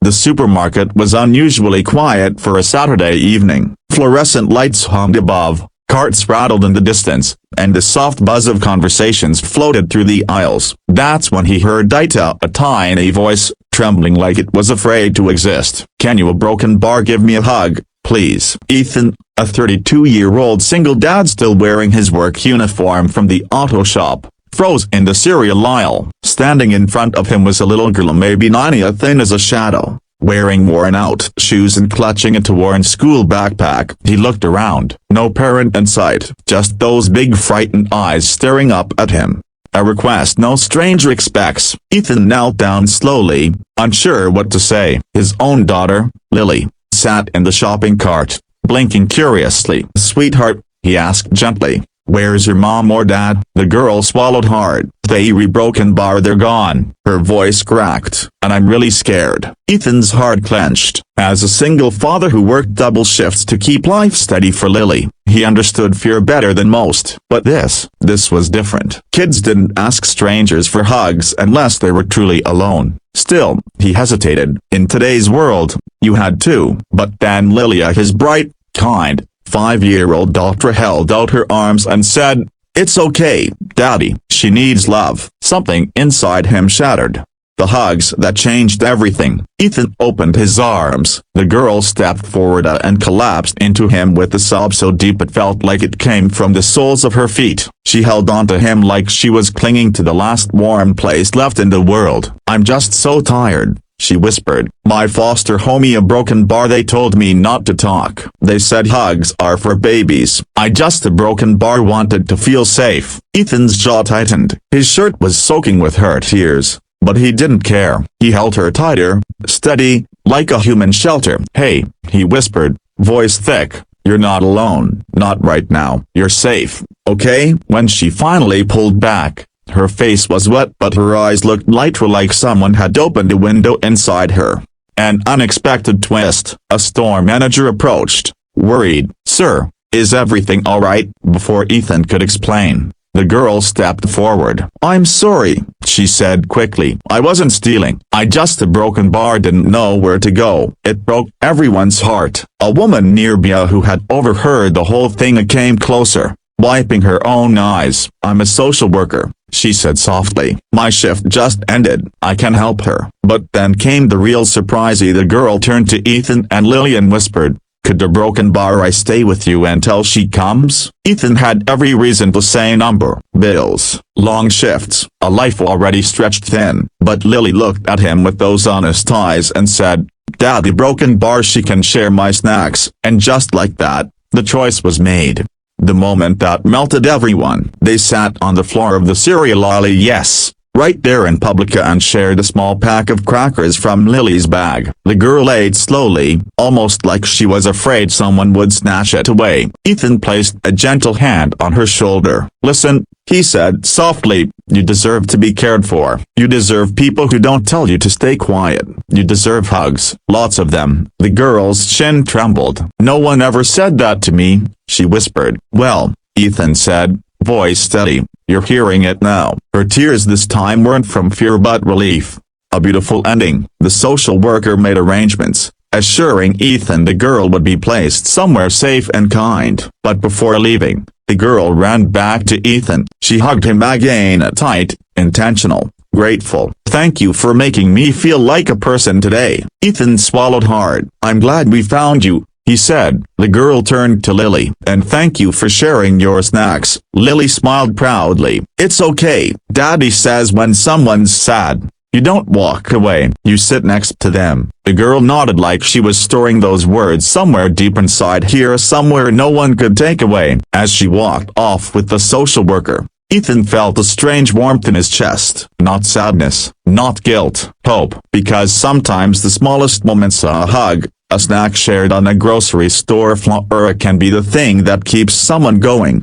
The supermarket was unusually quiet for a Saturday evening. Fluorescent lights hummed above, carts rattled in the distance, and the soft buzz of conversations floated through the aisles. That's when he heard Dita, a tiny voice, trembling like it was afraid to exist. "Can you, a broken bar, give me a hug, please?" Ethan, a 32-year-old single dad still wearing his work uniform from the auto shop, froze in the cereal aisle. Standing in front of him was a little girl, maybe 9, as thin as a shadow, wearing worn-out shoes and clutching a torn school backpack. He looked around. No parent in sight, just those big frightened eyes staring up at him. A request no stranger expects. Ethan knelt down slowly, unsure what to say. His own daughter, Lily, sat in the shopping cart, blinking curiously. "Sweetheart," he asked gently, "where's your mom or dad?" The girl swallowed hard. "They broken bar, they're gone." Her voice cracked. "And I'm really scared." Ethan's heart clenched. As a single father who worked double shifts to keep life steady for Lily, he understood fear better than most. But this was different. Kids didn't ask strangers for hugs unless they were truly alone. Still, he hesitated. In today's world, you had to. But then Lilia, his bright, kind, 5-year-old daughter, held out her arms and said, "It's okay, Daddy, she needs love." Something inside him shattered. The hugs that changed everything. Ethan opened his arms. The girl stepped forward and collapsed into him with a sob so deep it felt like it came from the soles of her feet. She held onto him like she was clinging to the last warm place left in the world. "I'm just so tired," she whispered. "My foster homie, a broken bar, they told me not to talk. They said hugs are for babies. I just a broken bar wanted to feel safe." Ethan's jaw tightened. His shirt was soaking with her tears, but he didn't care. He held her tighter, steady, like a human shelter. "Hey," he whispered, voice thick, "you're not alone. Not right now. You're safe, okay?" When she finally pulled back, her face was wet but her eyes looked lighter, like someone had opened a window inside her. An unexpected twist. A store manager approached, worried. "Sir, is everything all right?" Before Ethan could explain, the girl stepped forward. "I'm sorry," she said quickly. "I wasn't stealing. I just a broken bar, didn't know where to go." It broke everyone's heart. A woman nearby who had overheard the whole thing came closer, wiping her own eyes. "I'm a social worker," she said softly. "My shift just ended. I can help her." But then came the real surprise. The girl turned to Ethan and Lily and whispered, "Could the broken bar I stay with you until she comes?" Ethan had every reason to say number, bills, long shifts, a life already stretched thin. But Lily looked at him with those honest eyes and said, "Daddy, broken bar, she can share my snacks." And just like that, the choice was made. The moment that melted everyone. They sat on the floor of the cereal aisle, yes, right there in public, and shared a small pack of crackers from Lily's bag. The girl ate slowly, almost like she was afraid someone would snatch it away. Ethan placed a gentle hand on her shoulder. "Listen," he said softly, "you deserve to be cared for. You deserve people who don't tell you to stay quiet. You deserve hugs, lots of them." The girl's chin trembled. "No one ever said that to me," she whispered. "Well," Ethan said, voice steady, "you're hearing it now." Her tears this time weren't from fear but relief. A beautiful ending. The social worker made arrangements, assuring Ethan the girl would be placed somewhere safe and kind. But before leaving, the girl ran back to Ethan. She hugged him again, tight, intentional, grateful. "Thank you for making me feel like a person today." Ethan swallowed hard. "I'm glad we found you," he said. The girl turned to Lily. "And thank you for sharing your snacks." Lily smiled proudly. "It's okay, Daddy says when someone's sad, you don't walk away, you sit next to them." The girl nodded like she was storing those words somewhere deep inside here, somewhere no one could take away. As she walked off with the social worker, Ethan felt a strange warmth in his chest. Not sadness, not guilt, hope. Because sometimes the smallest moments, a hug, a snack shared on a grocery store floor, can be the thing that keeps someone going.